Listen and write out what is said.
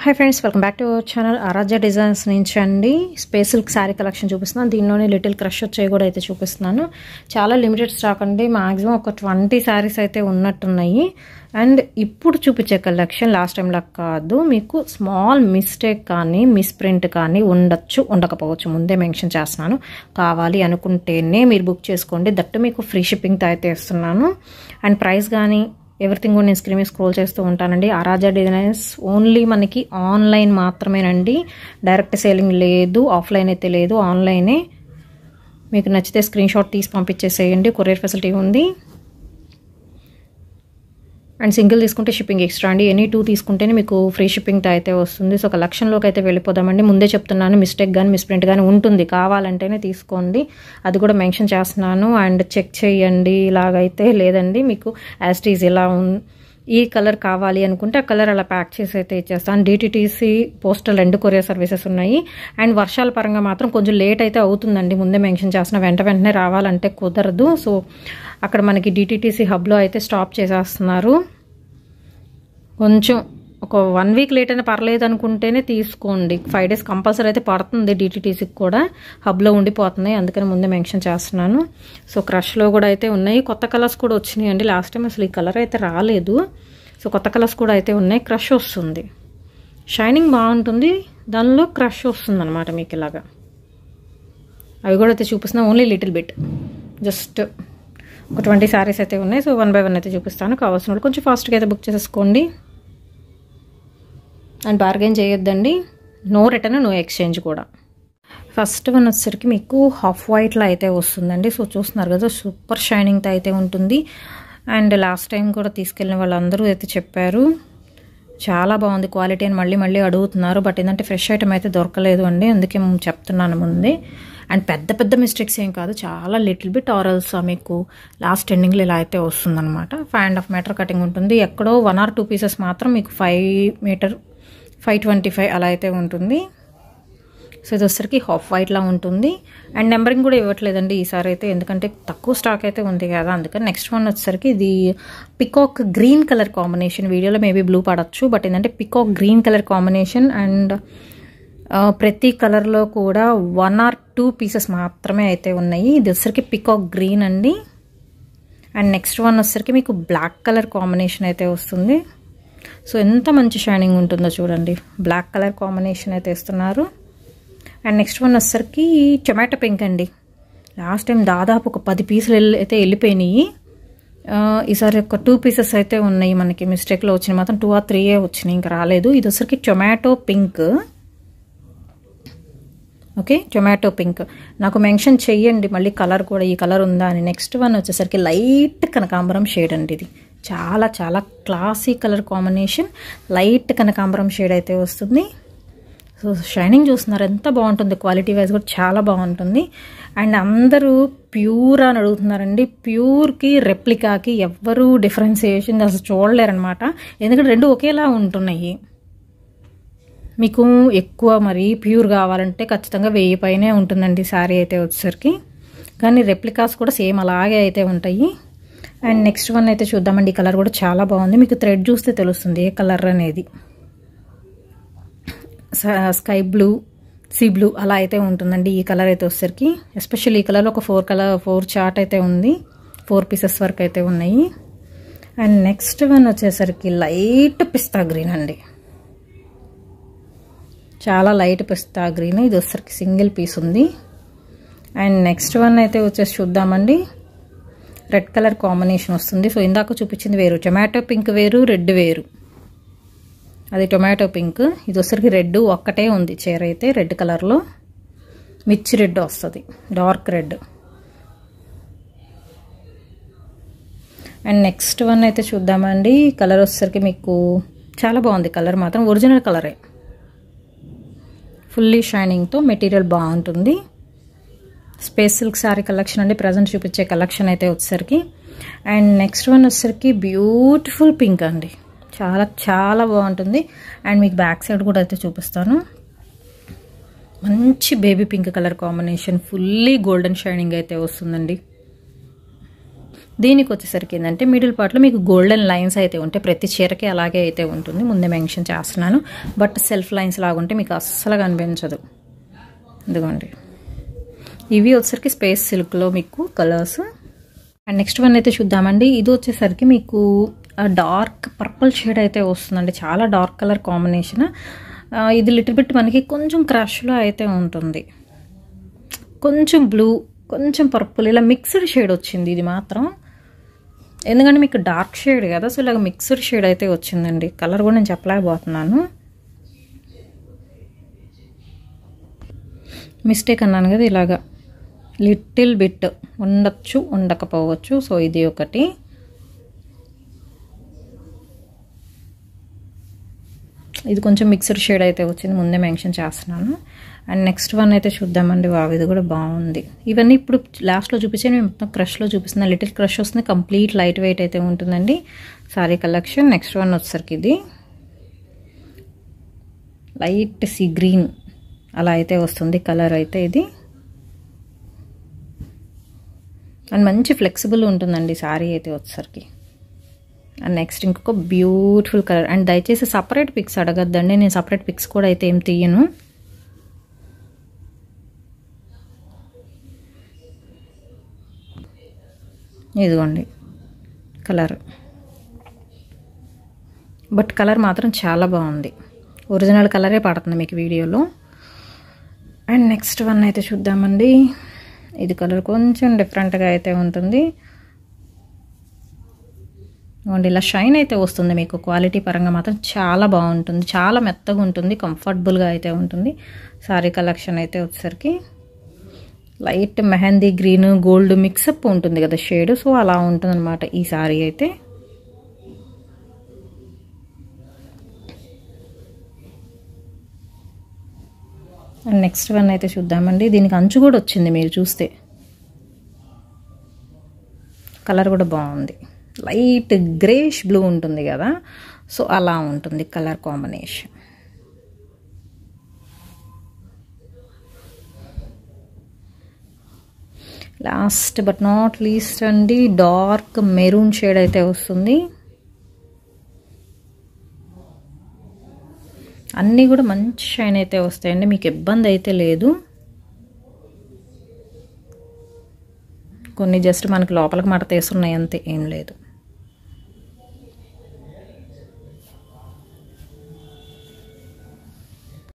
Hi friends, welcome back to our channel. Aaradhya designs నుంచి అండి space silk sari collection చూపిస్తున్నాను. దీనిలోనే లిటిల్ క్రష్ వచ్చాయి కూడా అయితే చూపిస్తున్నాను. చాలా లిమిటెడ్ స్టాక్ అండి. మ్యాక్సిమం ఒక 20 శారీస్ అయితే ఉన్నట్టున్నాయి. అండ్ ఇప్పుడు చూపించే కలెక్షన్ లాస్ట్ టైం లాగా కాదు. మీకు స్మాల్ మిస్టేక్ కానీ మిస్ప్రింట్ కానీ ఉండొచ్చు, ఉండకపోవచ్చు. ముందే మెన్షన్ చేస్తున్నాను. కావాలి అనుకుంటేనే మీరు బుక్ చేసుకోండి. దట్టు మీకు ఫ్రీ షిప్పింగ్తో అయితే ఇస్తున్నాను. అండ్ ప్రైస్ కానీ ఎవ్రీథింగ్ కూడా నేను స్క్రీన్ మీద స్క్రోల్ చేస్తూ ఉంటానండి. ఆరాధ్య డిజైన్స్ ఓన్లీ మనకి ఆన్లైన్ మాత్రమేనండి. డైరెక్ట్ సేలింగ్ లేదు, ఆఫ్లైన్ అయితే లేదు, ఆన్లైనే. మీకు నచ్చితే స్క్రీన్ షాట్ తీసి పంపించేసేయండి. కొరియర్ ఫెసిలిటీ ఉంది. అండ్ సింగిల్ తీసుకుంటే షిప్పింగ్ ఎక్స్ట్రా అండి. ఎనీ 2 తీసుకుంటేనే మీకు ఫ్రీ షిప్పింగ్తో అయితే వస్తుంది. సో కలెక్షన్లోకి అయితే వెళ్ళిపోదామండి. ముందే చెప్తున్నాను, మిస్టేక్ కానీ మిస్ప్రింట్ కానీ ఉంటుంది. కావాలంటేనే తీసుకోండి, అది కూడా మెన్షన్ చేస్తున్నాను. అండ్ చెక్ చేయండి. ఇలాగైతే లేదండి, మీకు యాజ్ ఈజ్ ఇలా ఈ కలర్ కావాలి అనుకుంటే ఆ కలర్ అలా ప్యాక్ చేసి అయితే ఇచ్చేస్తాను. డిటిటీసీ, పోస్టల్ 2 కొరియర్ సర్వీసెస్ ఉన్నాయి. అండ్ వర్షాల పరంగా మాత్రం కొంచెం లేట్ అయితే అవుతుందండి. ముందే మెన్షన్ చేస్తున్నా, వెంటనే రావాలంటే కుదరదు. సో అక్కడ మనకి డిటిటీసీ హబ్లో అయితే స్టాప్ చేసేస్తున్నారు. కొంచెం ఒక 1 వీక్ లేట్ అయినా పర్లేదు అనుకుంటేనే తీసుకోండి. 5 డేస్ కంపల్సరీ అయితే పడుతుంది. డిటిటీసీకి కూడా హబ్లో ఉండిపోతున్నాయి, అందుకని ముందే మెన్షన్ చేస్తున్నాను. సో క్రష్లో కూడా అయితే ఉన్నాయి. కొత్త కలర్స్ కూడా వచ్చినాయి అండి. లాస్ట్ టైం అసలు ఈ కలర్ అయితే రాలేదు. సో కొత్త కలర్స్ కూడా అయితే ఉన్నాయి. క్రష్ వస్తుంది, షైనింగ్ బాగుంటుంది, దానిలో క్రష్ వస్తుంది అనమాట. మీకు ఇలాగా అవి కూడా అయితే చూపిస్తున్నాను. ఓన్లీ లిటిల్ బిట్, జస్ట్ ఒక 20 శారీస్ అయితే ఉన్నాయి. సో 1 బై 1 అయితే చూపిస్తాను. కావాల్సిన వాళ్ళు కొంచెం ఫాస్ట్గా అయితే బుక్ చేసేసుకోండి. అండ్ బార్గెన్ చేయొద్దండి. నో రిటర్న్, నో ఎక్స్చేంజ్ కూడా. ఫస్ట్ వన్ వచ్చేసరికి మీకు హాఫ్ వైట్లో అయితే వస్తుందండి. సో చూస్తున్నారు కదా, సూపర్ షైనింగ్తో అయితే ఉంటుంది. అండ్ లాస్ట్ టైం కూడా తీసుకెళ్ళిన వాళ్ళందరూ అయితే చెప్పారు చాలా బాగుంది క్వాలిటీ అని మళ్ళీ మళ్ళీ అడుగుతున్నారు. బట్ ఏంటంటే ఫ్రెష్ ఐటమ్ అయితే దొరకలేదు అండి, అందుకే చెప్తున్నాను ముందే. అండ్ పెద్ద పెద్ద మిస్టేక్స్ ఏం కాదు, చాలా లిటిల్ బిట్ ఆరల్స్ మీకు లాస్ట్ ఎండింగ్లో ఇలా అయితే వస్తుందన్నమాట. 5.5 మీటర్ కటింగ్ ఉంటుంది. ఎక్కడో 1 or 2 పీసెస్ మాత్రం మీకు 5 మీటర్ 525 అలా అయితే ఉంటుంది. సో ఇది వచ్చరికి హాఫ్ వైట్లా ఉంటుంది. అండ్ నెంబరింగ్ కూడా ఇవ్వట్లేదండి ఈసారి అయితే, ఎందుకంటే తక్కువ స్టాక్ అయితే ఉంది కదా, అందుకని. నెక్స్ట్ వన్ వచ్చేసరికి ఇది పికాక్ గ్రీన్ కలర్ కాంబినేషన్. వీడియోలో మేబీ బ్లూ పడవచ్చు, బట్ ఏంటంటే peacock green colour combination. And ప్రతి కలర్లో కూడా 1 or 2 పీసెస్ మాత్రమే అయితే ఉన్నాయి. ఇది వచ్చరికి పికాక్ గ్రీన్ అండి. అండ్ నెక్స్ట్ వన్ వచ్చరికి మీకు బ్లాక్ కలర్ కాంబినేషన్ అయితే వస్తుంది. సో ఎంత మంచి షైనింగ్ ఉంటుందో చూడండి. బ్లాక్ కలర్ కాంబినేషన్ అయితే ఇస్తున్నారు. అండ్ నెక్స్ట్ వన్ వచ్చరికి టొమాటో పింక్ అండి. లాస్ట్ టైం దాదాపు ఒక 10 పీసులు అయితే వెళ్ళిపోయినాయి. ఈసారి ఒక 2 పీసెస్ అయితే ఉన్నాయి. మనకి మిస్టేక్లో వచ్చినాయి మాత్రం 2 or 3 వచ్చినాయి, ఇంకా రాలేదు. ఇది వచ్చరికి tomato pink. Okay, tomato pink. నాకు మెన్షన్ చెయ్యండి మళ్ళీ కలర్ కూడా, ఈ కలర్ ఉందా అని. నెక్స్ట్ వన్ వచ్చేసరికి లైట్ కనకాంబరం షేడ్ అండి. ఇది చాలా చాలా క్లాసీ కలర్ కాంబినేషన్. లైట్ కనకాంబరం షేడ్ అయితే వస్తుంది. సో షైనింగ్ చూస్తున్నారు ఎంత బాగుంటుంది, క్వాలిటీ వైజ్ కూడా చాలా బాగుంటుంది. అండ్ అందరూ ప్యూర్ అని అడుగుతున్నారండి. ప్యూర్కి రెప్లికాకి ఎవ్వరూ డిఫరెన్సియేషన్ అసలు చూడలేరనమాట, ఎందుకంటే 2 ఒకేలా ఉంటున్నాయి. మీకు ఎక్కువ మరి ప్యూర్ కావాలంటే ఖచ్చితంగా 1000 పైనే ఉంటుందండి శారీ అయితే వచ్చేసరికి. కానీ రెప్లికాస్ కూడా సేమ్ అలాగే అయితే ఉంటాయి. అండ్ నెక్స్ట్ వన్ అయితే చూద్దామండి. ఈ కలర్ కూడా చాలా బాగుంది. మీకు థ్రెడ్ చూస్తే తెలుస్తుంది ఏ కలర్ అనేది. స్కై బ్లూ, సీ బ్లూ అలా అయితే ఉంటుందండి ఈ కలర్ అయితే వచ్చేసరికి. ఎస్పెషల్లీ ఈ కలర్లో ఒక 4 చార్ట్ అయితే ఉంది. 4 పీసెస్ వరకు అయితే ఉన్నాయి. అండ్ నెక్స్ట్ వన్ వచ్చేసరికి లైట్ పిస్తా గ్రీన్ అండి. చాలా లైట్ పిస్తా గ్రీన్. ఇది వచ్చేసరికి సింగిల్ పీస్ ఉంది. అండ్ నెక్స్ట్ వన్ అయితే వచ్చేసి చూద్దామండి. రెడ్ కలర్ కాంబినేషన్ వస్తుంది. సో ఇందాక చూపించింది వేరు, టొమాటో పింక్ వేరు, రెడ్ వేరు. అది టొమాటో పింక్. ఇది వచ్చరికి రెడ్ ఒక్కటే ఉంది చీర అయితే, రెడ్ కలర్లో మిర్చి రెడ్ వస్తుంది, dark red. And next one అయితే చూద్దామండి. కలర్ వచ్చేసరికి మీకు చాలా బాగుంది. కలర్ మాత్రం ఒరిజినల్ కలరే, ఫుల్లీ షైనింగ్తో. మెటీరియల్ బాగుంటుంది. స్పేస్ సిల్క్ శారీ కలెక్షన్ అండి ప్రజెంట్ చూపించే కలెక్షన్ అయితే వచ్చేసరికి. అండ్ నెక్స్ట్ వన్ వచ్చేసరికి బ్యూటిఫుల్ పింక్ అండి. చాలా చాలా బాగుంటుంది. అండ్ మీకు బ్యాక్ సైడ్ కూడా అయితే చూపిస్తాను. మంచి baby pink colour combination, fully golden shining అయితే వస్తుందండి. దీనికి వచ్చేసరికి ఏంటంటే మిడిల్ పార్ట్లో మీకు గోల్డెన్ లైన్స్ అయితే ఉంటాయి. ప్రతి చీరకి అలాగే అయితే ఉంటుంది, ముందే మెన్షన్ చేస్తున్నాను. బట్ సెల్ఫ్ లైన్స్ లాగుంటే మీకు అస్సలు కనిపించదు. ఇదిగోండి, ఇవి వచ్చేసరికి స్పేస్ సిల్క్లో మీకు కలర్స్. అండ్ నెక్స్ట్ వన్ అయితే చూద్దామండి. ఇది వచ్చేసరికి మీకు డార్క్ పర్పుల్ షేడ్ అయితే వస్తుందండి, చాలా డార్క్ కలర్ కాంబినేషన్. ఇది లిటిల్ బిట్ మనకి కొంచెం క్రష్లో అయితే ఉంటుంది, కొంచెం బ్లూ కొంచెం పర్పుల్ ఇలా మిక్స్డ్ షేడ్ వచ్చింది ఇది మాత్రం. ఎందుకంటే మీకు డార్క్ షేడ్ కదా, సో ఇలాగ మిక్స్డ్ షేడ్ అయితే వచ్చిందండి. కలర్ కూడా నేను చెప్పలేకపోతున్నాను, మిస్టేక్ అన్నాను కదా. ఇలాగా లిటిల్ బిట్ ఉండొచ్చు ఉండకపోవచ్చు. సో ఇది ఒకటి. ఇది కొంచెం మిక్స్డ్ షేడ్ అయితే వచ్చింది, ముందే మెన్షన్ చేస్తున్నాను. అండ్ నెక్స్ట్ వన్ అయితే చూద్దామండి. వావ్, ఇది కూడా బాగుంది. ఇవన్నీ ఇప్పుడు లాస్ట్లో చూపించాను, మేము మొత్తం క్రష్లో చూపిస్తున్నాను. లిటిల్ క్రష్ వస్తుంది, కంప్లీట్ లైట్ వెయిట్ అయితే ఉంటుందండి సారీ కలెక్షన్. నెక్స్ట్ వన్ వచ్చేసరికి ఇది లైట్ సీ గ్రీన్ అలా అయితే వస్తుంది కలర్ అయితే ఇది. అండ్ మంచి ఫ్లెక్సిబుల్ ఉంటుందండి సారీ అయితే వచ్చేసరికి. అండ్ నెక్స్ట్ ఇంకొక బ్యూటిఫుల్ కలర్. అండ్ దయచేసి సపరేట్ పిక్స్ అడగద్దండి, నేను సపరేట్ పిక్స్ కూడా అయితే ఏం తీయను. ఇదిగోండి కలర్, బట్ కలర్ మాత్రం చాలా బాగుంది, ఒరిజినల్ కలరే పడుతుంది మీకు వీడియోలో. అండ్ నెక్స్ట్ వన్ అయితే చూద్దామండి. ఇది కలర్ కొంచెం డిఫరెంట్గా అయితే ఉంటుంది. ఇలా షైన్ అయితే వస్తుంది మీకు, క్వాలిటీ పరంగా మాత్రం చాలా బాగుంటుంది, చాలా మెత్తగా ఉంటుంది, కంఫర్టబుల్గా అయితే ఉంటుంది. సారీ కలెక్షన్ అయితే వచ్చేసరికి light mehndi green gold mix up ఉంటుంది కదా షేడ్, సో అలా ఉంటుంది అనమాట ఈ సారీ అయితే. అండ్ నెక్స్ట్ వన్ అయితే చూద్దామండి. దీనికి అంచు కూడా వచ్చింది, మీరు చూస్తే కలర్ కూడా బాగుంది, లైట్ గ్రేష్ బ్లూ ఉంటుంది కదా, సో అలా ఉంటుంది colour combination. Last but not least అండి, డార్క్ మెరూన్ షేడ్ అయితే వస్తుంది. అన్నీ కూడా మంచి షైన్ అయితే వస్తాయండి, మీకు ఇబ్బంది అయితే లేదు. కొన్ని జస్ట్ మనకి లోపలికి మడతేస్తున్నాయి అంతే, ఏం లేదు.